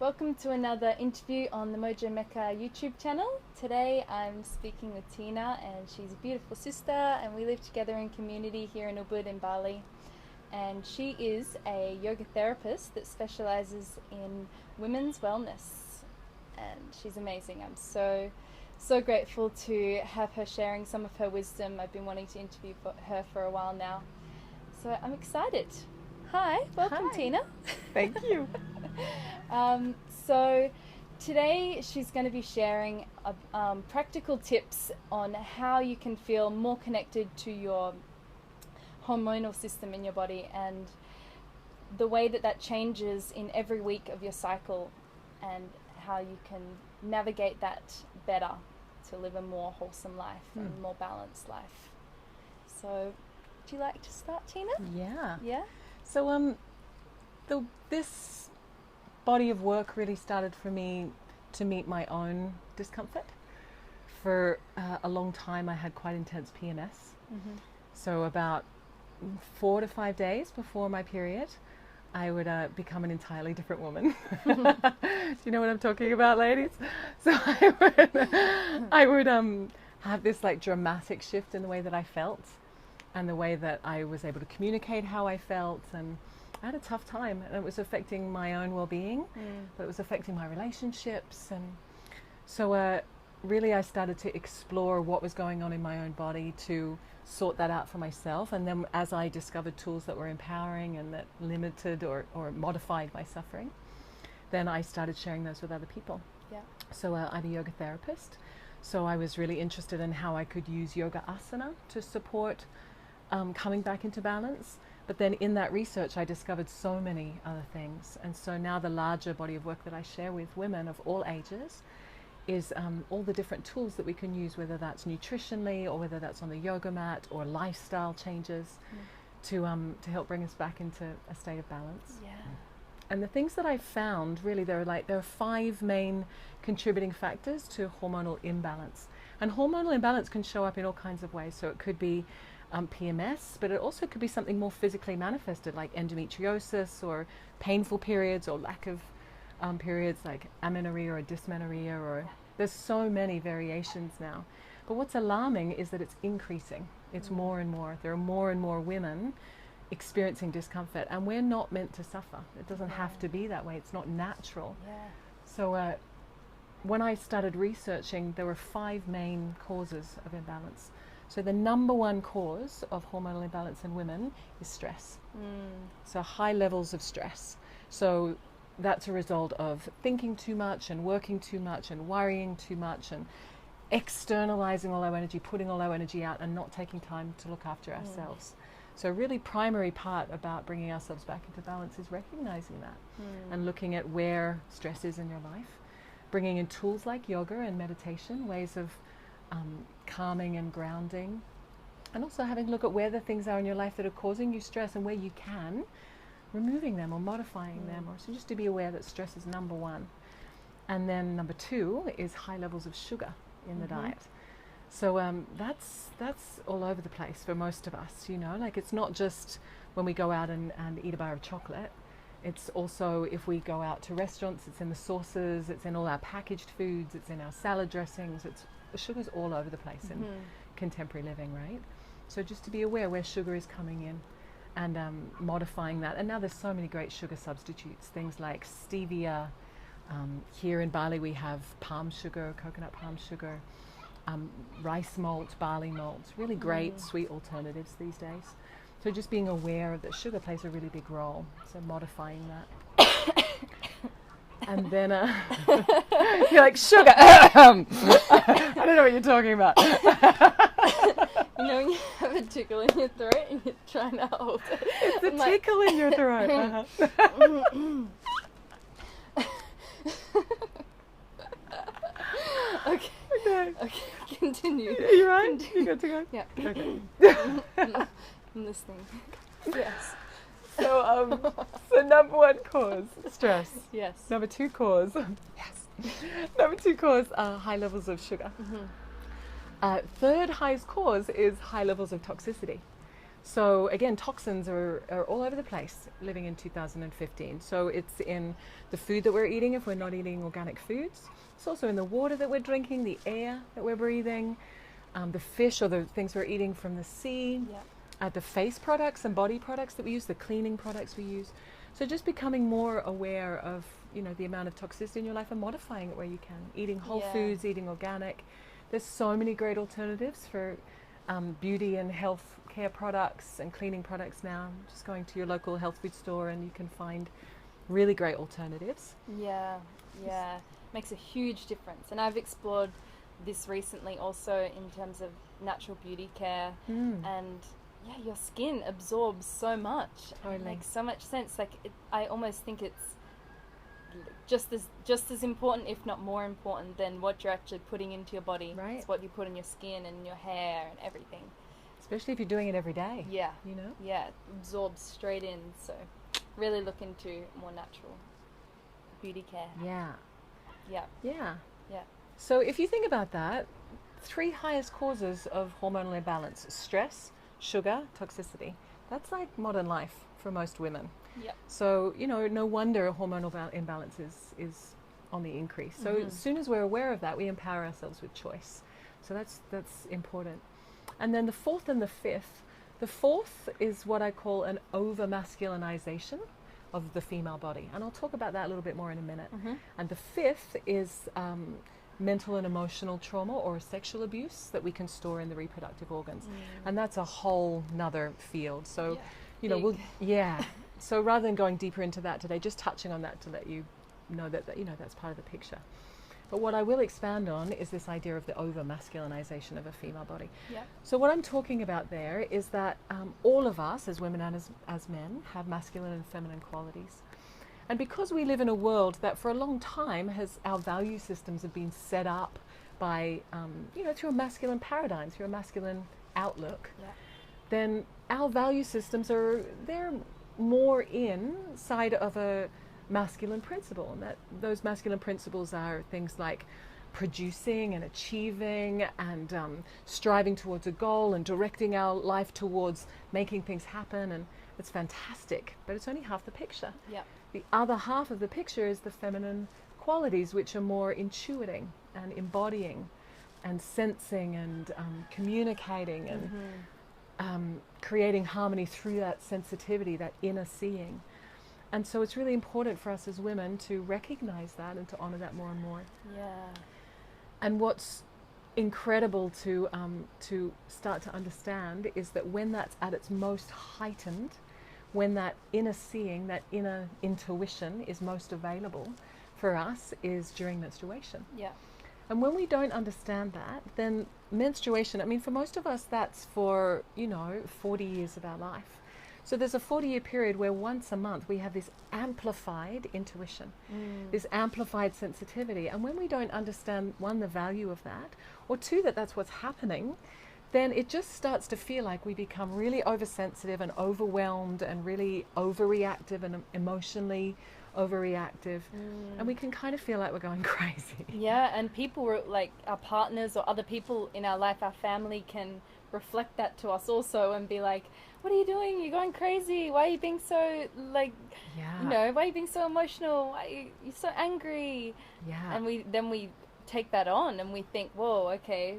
Welcome to another interview on the Mojo Mecca YouTube channel. Today I'm speaking with Tina, and she's a beautiful sister, and we live together in community here in Ubud in Bali. And she is a yoga therapist that specializes in women's wellness, and she's amazing. I'm so grateful to have her sharing some of her wisdom. I've been wanting to interview her for a while now, so I'm excited. Hi, welcome. Hi. Tina. Thank you. So today she's going to be sharing practical tips on how you can feel more connected to your hormonal system in your body, and the way that changes in every week of your cycle, and how you can navigate that better to live a more wholesome life and more balanced life. So would you like to start, Tina? Yeah. So this body of work really started for me to meet my own discomfort. For a long time I had quite intense PMS. Mm-hmm. So about 4 to 5 days before my period, I would become an entirely different woman. Do you know what I'm talking about, ladies? So I would have this like dramatic shift in the way that I felt and the way that I was able to communicate how I felt, and I had a tough time, and it was affecting my own well-being, but it was affecting my relationships. And so really I started to explore what was going on in my own body to sort that out for myself. And then as I discovered tools that were empowering and that limited or modified my suffering, then I started sharing those with other people. Yeah. So I'm a yoga therapist, so I was really interested in how I could use yoga asana to support coming back into balance. But then in that research I discovered so many other things, and so now the larger body of work that I share with women of all ages is all the different tools that we can use, whether that's nutritionally or whether that's on the yoga mat or lifestyle changes, to help bring us back into a state of balance. Yeah. And the things that I found, really, there are 5 main contributing factors to hormonal imbalance. And hormonal imbalance can show up in all kinds of ways. So it could be PMS, but it also could be something more physically manifested, like endometriosis or painful periods or lack of periods, like amenorrhea or dysmenorrhea, or there's so many variations now. But what's alarming is that it's increasing. It's more and more. There are more and more women experiencing discomfort, and we're not meant to suffer. It doesn't have to be that way. It's not natural. Yeah. So when I started researching, there were 5 main causes of imbalance. So the number 1 cause of hormonal imbalance in women is stress. So high levels of stress. So that's a result of thinking too much and working too much and worrying too much and externalizing all our energy, putting all our energy out, and not taking time to look after ourselves. So a really primary part about bringing ourselves back into balance is recognizing that and looking at where stress is in your life, bringing in tools like yoga and meditation, ways of calming and grounding, and also having a look at where the things are in your life that are causing you stress, and where you can, removing them or modifying them, or so just to be aware that stress is number 1. And then number 2 is high levels of sugar in the diet. So that's all over the place for most of us, you know, like it's not just when we go out and eat a bar of chocolate. It's also if we go out to restaurants, it's in the sauces, it's in all our packaged foods, it's in our salad dressings, sugar's all over the place in contemporary living, right? So just to be aware where sugar is coming in and modifying that. And now there's so many great sugar substitutes, things like stevia. Here in Bali we have palm sugar, coconut palm sugar, rice malt, barley malt, really great sweet alternatives these days. So just being aware that sugar plays a really big role, so modifying that. And then you're like, sugar. I don't know what you're talking about. You know when you have a tickle in your throat and you're trying to hold it? It's a tickle in your throat. Okay, continue. Are you right? You got to go? Yeah. Okay. I'm listening. Yes. So number 1 cause, stress. Yes. Number 2 cause, Number 2 cause are high levels of sugar. Third highest cause is high levels of toxicity. So again, toxins are all over the place living in 2015. So it's in the food that we're eating if we're not eating organic foods. It's also in the water that we're drinking, the air that we're breathing, the fish or the things we're eating from the sea, the face products and body products that we use, the cleaning products we use. So just becoming more aware of, you know, the amount of toxicity in your life and modifying it where you can. Eating whole foods, eating organic. There's so many great alternatives for beauty and health care products and cleaning products now. Just going to your local health food store and you can find really great alternatives. Yeah, makes a huge difference. And I've explored this recently also in terms of natural beauty care and your skin absorbs so much. Totally. It makes so much sense. Like I almost think it's just as important, if not more important, than what you're actually putting into your body. Right. It's what you put in your skin and your hair and everything. Especially if you're doing it every day. Yeah. You know? Yeah, it absorbs straight in. So really look into more natural beauty care. Yeah. Yeah. Yeah. Yeah. So if you think about that, 3 highest causes of hormonal imbalance: stress, sugar, toxicity. That's like modern life for most women. Yep. So, you know, no wonder hormonal imbalance is on the increase. So as soon as we're aware of that, we empower ourselves with choice. So that's important. And then the fourth and the fifth. The fourth is what I call an over-masculinization of the female body. And I'll talk about that a little bit more in a minute. And the fifth is mental and emotional trauma or sexual abuse that we can store in the reproductive organs. And that's a whole nother field. So, you know, so rather than going deeper into that today, just touching on that to let you know that you know, that's part of the picture. But what I will expand on is this idea of the over-masculinization of a female body. Yep. So what I'm talking about there is that all of us, as women and as men, have masculine and feminine qualities. And because we live in a world that for a long time our value systems have been set up by, you know, through a masculine paradigm, through a masculine outlook, then our value systems they're more inside of a masculine principle. And that those masculine principles are things like producing and achieving and striving towards a goal and directing our life towards making things happen. And it's fantastic, but it's only half the picture. Yep. The other half of the picture is the feminine qualities, which are more intuiting and embodying and sensing and communicating and creating harmony through that sensitivity, that inner seeing. And so it's really important for us as women to recognize that and to honor that more and more. Yeah. And what's incredible to start to understand is that when that's at its most heightened, when that inner seeing, that inner intuition is most available for us, is during menstruation. Yeah. And when we don't understand that, then menstruation, I mean, for most of us, that's for, you know, 40 years of our life. So there's a 40-year period where once a month we have this amplified intuition, this amplified sensitivity. And when we don't understand, one, the value of that, or two, that that's what's happening, then it just starts to feel like we become really oversensitive and overwhelmed and really overreactive and emotionally overreactive. And we can kind of feel like we're going crazy. Yeah, and people like our partners or other people in our life, our family, can reflect that to us also and be like, what are you doing? You're going crazy. Why are you being so, like, you know, why are you being so emotional? Why are you so angry? Yeah. And we take that on and we think, whoa, okay,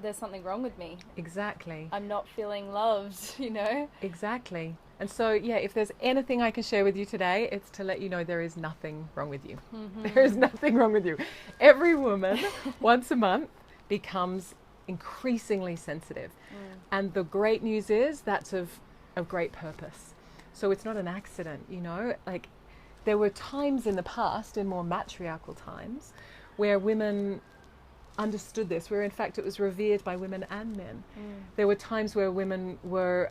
there's something wrong with me. Exactly. I'm not feeling loved, you know? Exactly. And so, yeah, if there's anything I can share with you today, it's to let you know there is nothing wrong with you. There is nothing wrong with you. Every woman, once a month, becomes increasingly sensitive. And the great news is that's of great purpose. So it's not an accident, you know? Like, there were times in the past, in more matriarchal times, where women understood this, where in fact it was revered by women and men. There were times where women were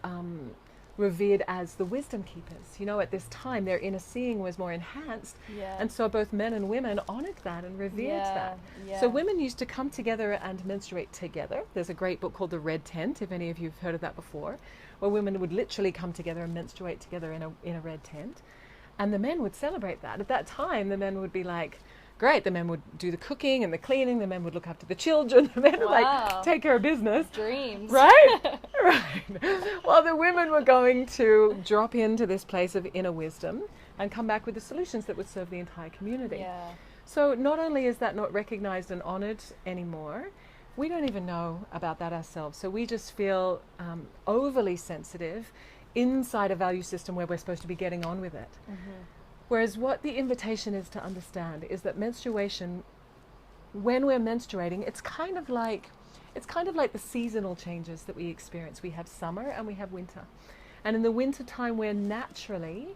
revered as the wisdom keepers. You know, at this time their inner seeing was more enhanced, and so both men and women honored that and revered that. So women used to come together and menstruate together. There's a great book called The Red Tent, if any of you have heard of that before, where women would literally come together and menstruate together in a red tent, and the men would celebrate that. At that time the men would be like, great. The men would do the cooking and the cleaning. The men would look after the children. The men would like take care of business. Dreams. Right? Right. While the women were going to drop into this place of inner wisdom and come back with the solutions that would serve the entire community. Yeah. So not only is that not recognized and honored anymore, we don't even know about that ourselves. So we just feel overly sensitive inside a value system where we're supposed to be getting on with it. Mm-hmm. Whereas what the invitation is to understand is that menstruation, when we're menstruating, it's kind of like the seasonal changes that we experience. We have summer and we have winter. And in the winter time, we're naturally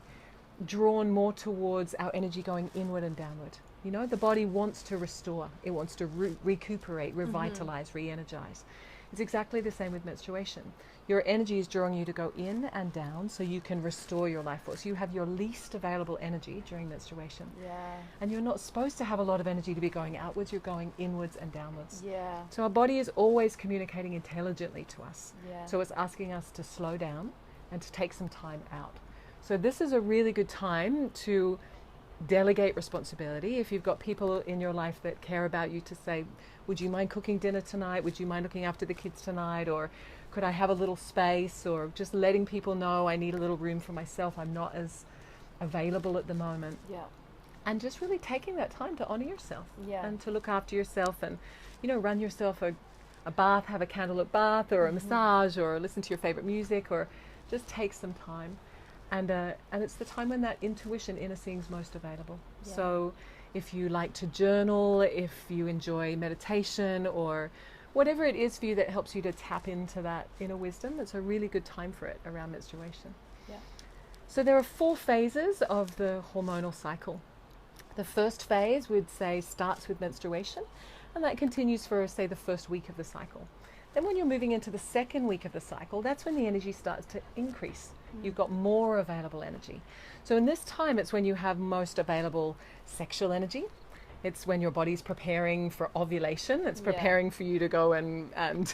drawn more towards our energy going inward and downward. You know, the body wants to restore. It wants to recuperate, revitalize, re-energize. It's exactly the same with menstruation. Your energy is drawing you to go in and down so you can restore your life force. You have your least available energy during menstruation. Yeah. And you're not supposed to have a lot of energy to be going outwards. You're going inwards and downwards. Yeah. So our body is always communicating intelligently to us. Yeah. So it's asking us to slow down and to take some time out. So this is a really good time to delegate responsibility. If you've got people in your life that care about you, to say, would you mind cooking dinner tonight? Would you mind looking after the kids tonight? Or could I have a little space? Or just letting people know I need a little room for myself. I'm not as available at the moment. Yeah. And just really taking that time to honor yourself. Yeah. And to look after yourself and, you know, run yourself a bath, have a candlelit bath or a massage or listen to your favorite music or just take some time. And it's the time when that intuition, inner seeing is most available. Yeah. So if you like to journal, if you enjoy meditation or whatever it is for you that helps you to tap into that inner wisdom, it's a really good time for it around menstruation. Yeah. So there are 4 phases of the hormonal cycle. The first phase, we'd say, starts with menstruation, and that continues for, say, the first week of the cycle. Then when you're moving into the second week of the cycle, that's when the energy starts to increase. You've got more available energy. So in this time, it's when you have most available sexual energy. It's when your body's preparing for ovulation. It's preparing for you to go and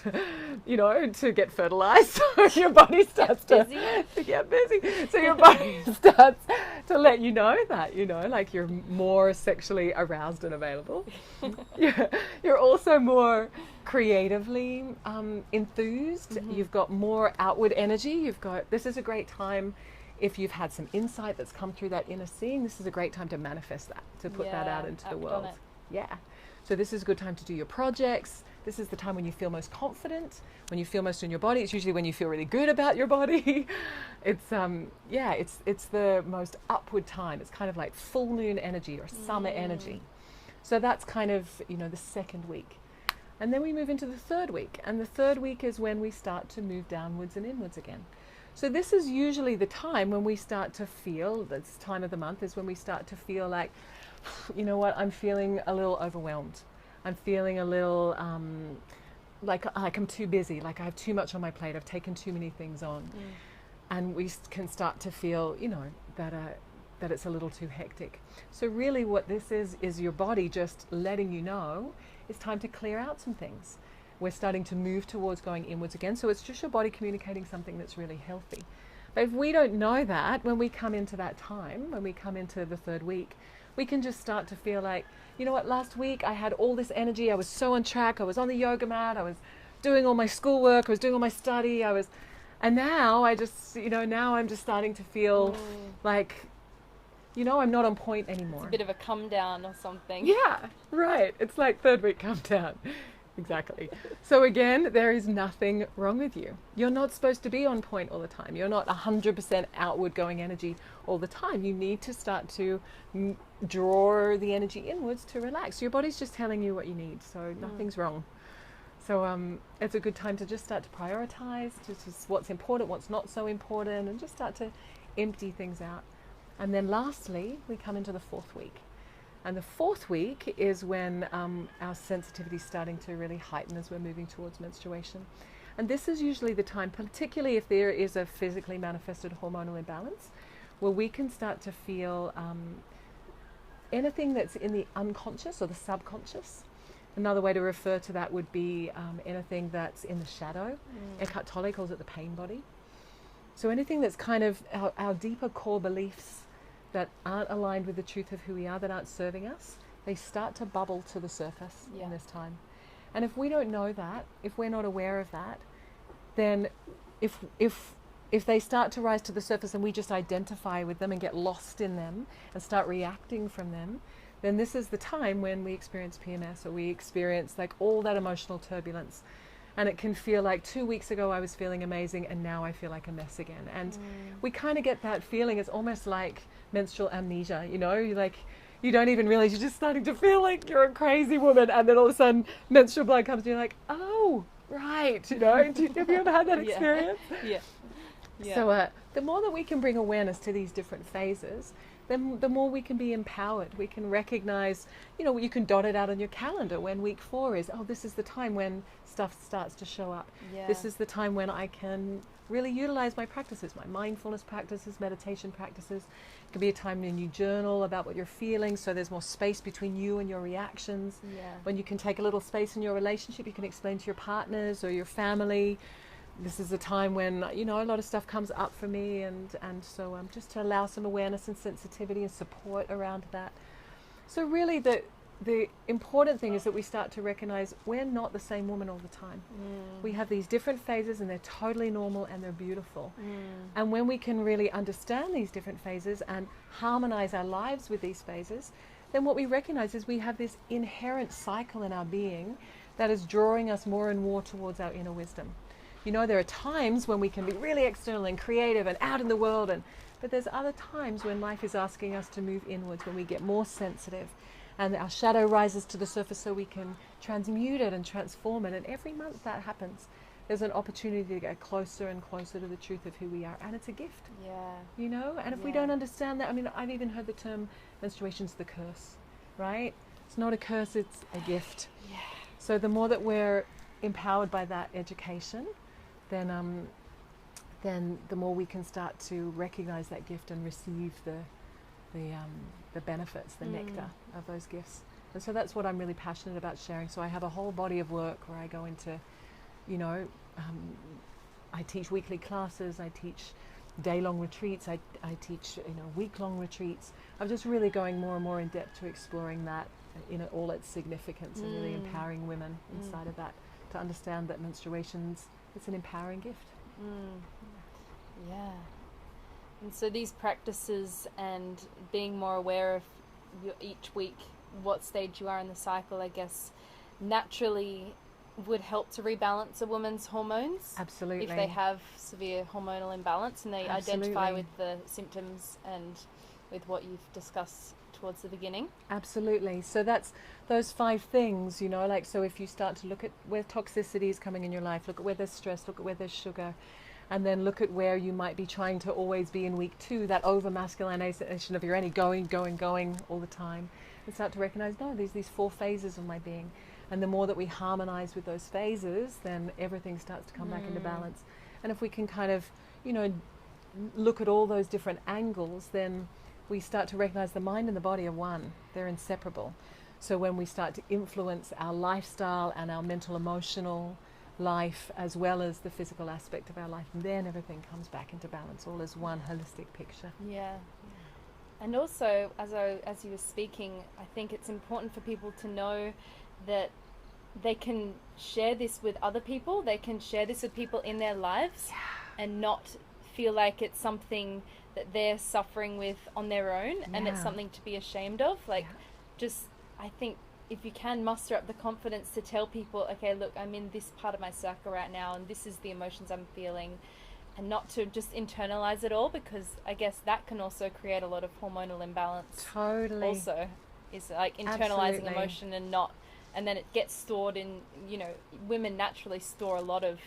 you know, to get fertilized. So your body starts to get busy. So your body starts to let you know that, you know, like you're more sexually aroused and available. You're also more creatively enthused. You've got more outward energy. This is a great time. If you've had some insight that's come through that inner seeing, this is a great time to manifest that, to put that out into the world. Yeah. So this is a good time to do your projects. This is the time when you feel most confident, when you feel most in your body. It's usually when you feel really good about your body. It's the most upward time. It's kind of like full moon energy or summer energy. So that's kind of, you know, the second week. And then we move into the third week. And the third week is when we start to move downwards and inwards again. So this is usually the time when we start to feel, this time of the month is when we start to feel like, you know what, I'm feeling a little overwhelmed. I'm feeling a little like I'm too busy, like I have too much on my plate, I've taken too many things on. And we can start to feel, you know, that it's a little too hectic. So really what this is your body just letting you know it's time to clear out some things. We're starting to move towards going inwards again. So it's just your body communicating something that's really healthy. But if we don't know that, when we come into that time, when we come into the third week, we can just start to feel like, you know what, last week I had all this energy. I was so on track. I was on the yoga mat. I was doing all my schoolwork. I was doing all my study. And now I just, you know, now I'm just starting to feel like, you know, I'm not on point anymore. It's a bit of a come down or something. Yeah, right. It's like third week come down. Exactly. So again, there is nothing wrong with you. You're not supposed to be on point all the time. You're not 100% outward going energy all the time. You need to start to draw the energy inwards to relax. Your body's just telling you what you need, so nothing's wrong. So it's a good time to just start to prioritize, just what's important, what's not so important, and just start to empty things out. And then lastly, we come into the fourth week. And the fourth week is when our sensitivity is starting to really heighten as we're moving towards menstruation. And this is usually the time, particularly if there is a physically manifested hormonal imbalance, where we can start to feel anything that's in the unconscious or the subconscious. Another way to refer to that would be anything that's in the shadow. Eckhart Tolle calls it the pain body. So anything that's kind of our deeper core beliefs that aren't aligned with the truth of who we are, that aren't serving us, they start to bubble to the surface Yeah. in this time. And if we don't know that, if we're not aware of that, then if they start to rise to the surface and we just identify with them and get lost in them and start reacting from them, then this is the time when we experience PMS, or we experience like all that emotional turbulence. And it can feel like 2 weeks ago I was feeling amazing and now I feel like a mess again. And we kind of get that feeling. It's almost like menstrual amnesia, you know, you don't even realize you're just starting to feel like you're a crazy woman, and then all of a sudden menstrual blood comes and you're like, oh, right, you know. Have you ever had that experience? Yeah. Yeah. So the more that we can bring awareness to these different phases, then the more we can be empowered. We can recognize, you know, you can dot it out on your calendar when week 4 is. Oh, this is the time when stuff starts to show up. Yeah. This is the time when I can really utilize my practices, my mindfulness practices, meditation practices. It can be a time when you journal about what you're feeling, so there's more space between you and your reactions. Yeah. When you can take a little space in your relationship, you can explain to your partners or your family. This is a time when, you know, a lot of stuff comes up for me, and so just to allow some awareness and sensitivity and support around that. So really the important thing is that we start to recognize we're not the same woman all the time. We have these different phases and they're totally normal and they're beautiful. And when we can really understand these different phases and harmonize our lives with these phases, then what we recognize is we have this inherent cycle in our being that is drawing us more and more towards our inner wisdom. You know, there are times when we can be really external and creative and out in the world, but there's other times when life is asking us to move inwards, when we get more sensitive and our shadow rises to the surface so we can transmute it and transform it. And every month that happens, there's an opportunity to get closer and closer to the truth of who we are. And it's a gift, you know? And if we don't understand that, I mean, I've even heard the term menstruation's the curse, right? It's not a curse, it's a gift. Yeah. So the more that we're empowered by that education, then the more we can start to recognize that gift and receive the benefits, the nectar of those gifts. And so that's what I'm really passionate about sharing. So I have a whole body of work where I go into, you know, I teach weekly classes, I teach day-long retreats, I teach, you know, week-long retreats. I'm just really going more and more in depth to exploring that in all its significance and really empowering women inside of that to understand that it's an empowering gift. Yeah. And so these practices and being more aware of each week, what stage you are in the cycle, I guess, naturally would help to rebalance a woman's hormones. Absolutely. If they have severe hormonal imbalance and they identify with the symptoms and with what you've discussed towards the beginning. Absolutely. So that's those 5 things, you know, like, so if you start to look at where toxicity is coming in your life, look at where there's stress, look at where there's sugar, and then look at where you might be trying to always be in week 2, that over masculinization of you're only going all the time, and start to recognize, no, there's these 4 phases of my being. And the more that we harmonize with those phases, then everything starts to come back into balance. And if we can kind of, you know, look at all those different angles, then we start to recognize the mind and the body are one. They're inseparable. So when we start to influence our lifestyle and our mental, emotional life, as well as the physical aspect of our life, then everything comes back into balance, all as one holistic picture. Yeah. And also, as you were speaking, I think it's important for people to know that they can share this with other people. They can share this with people in their lives and not feel like it's something that they're suffering with on their own and it's something to be ashamed of. Like, just, I think if you can muster up the confidence to tell people, okay, look, I'm in this part of my cycle right now and this is the emotions I'm feeling, and not to just internalize it all, because I guess that can also create a lot of hormonal imbalance. Totally. Also, is like internalizing emotion and then it gets stored in, you know, women naturally store a lot of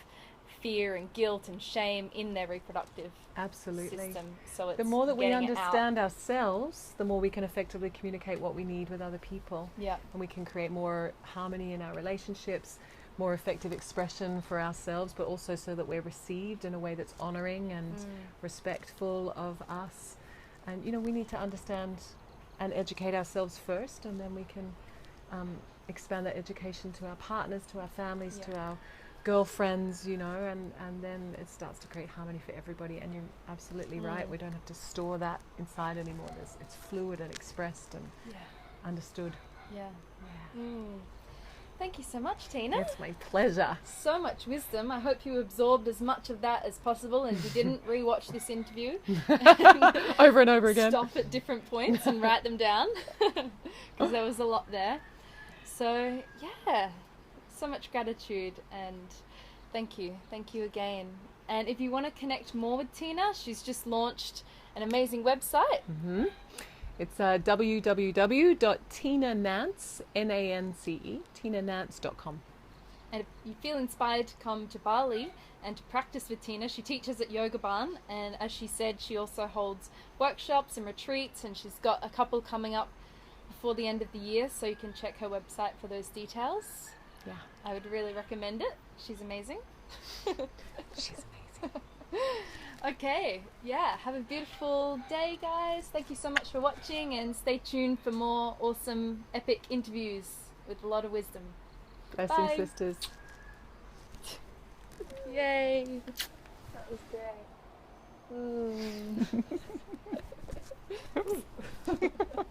fear and guilt and shame in their reproductive system. So it's the more that we understand ourselves, the more we can effectively communicate what we need with other people. Yeah. And we can create more harmony in our relationships, more effective expression for ourselves, but also so that we're received in a way that's honoring and respectful of us. And, you know, we need to understand and educate ourselves first, and then we can expand that education to our partners, to our families, to our girlfriends, you know, and then it starts to create harmony for everybody. And you're absolutely right, we don't have to store that inside anymore. It's fluid and expressed and understood. Yeah. Yeah. Thank you so much, Tina. It's my pleasure. So much wisdom. I hope you absorbed as much of that as possible and you didn't rewatch this interview. Over and over again. Stop at different points and write them down because there was a lot there. So, yeah, so much gratitude and thank you. Thank you again. And if you want to connect more with Tina, she's just launched an amazing website. Mm-hmm. It's www.tinanance, Nance, tinanance.com. And if you feel inspired to come to Bali and to practice with Tina, she teaches at Yoga Barn, and as she said, she also holds workshops and retreats, and she's got a couple coming up before the end of the year, so you can check her website for those details. Yeah. I would really recommend it. She's amazing. She's amazing. Okay, yeah, have a beautiful day, guys. Thank you so much for watching, and stay tuned for more awesome, epic interviews with a lot of wisdom. Blessings, Bye. sisters. Yay! That was great.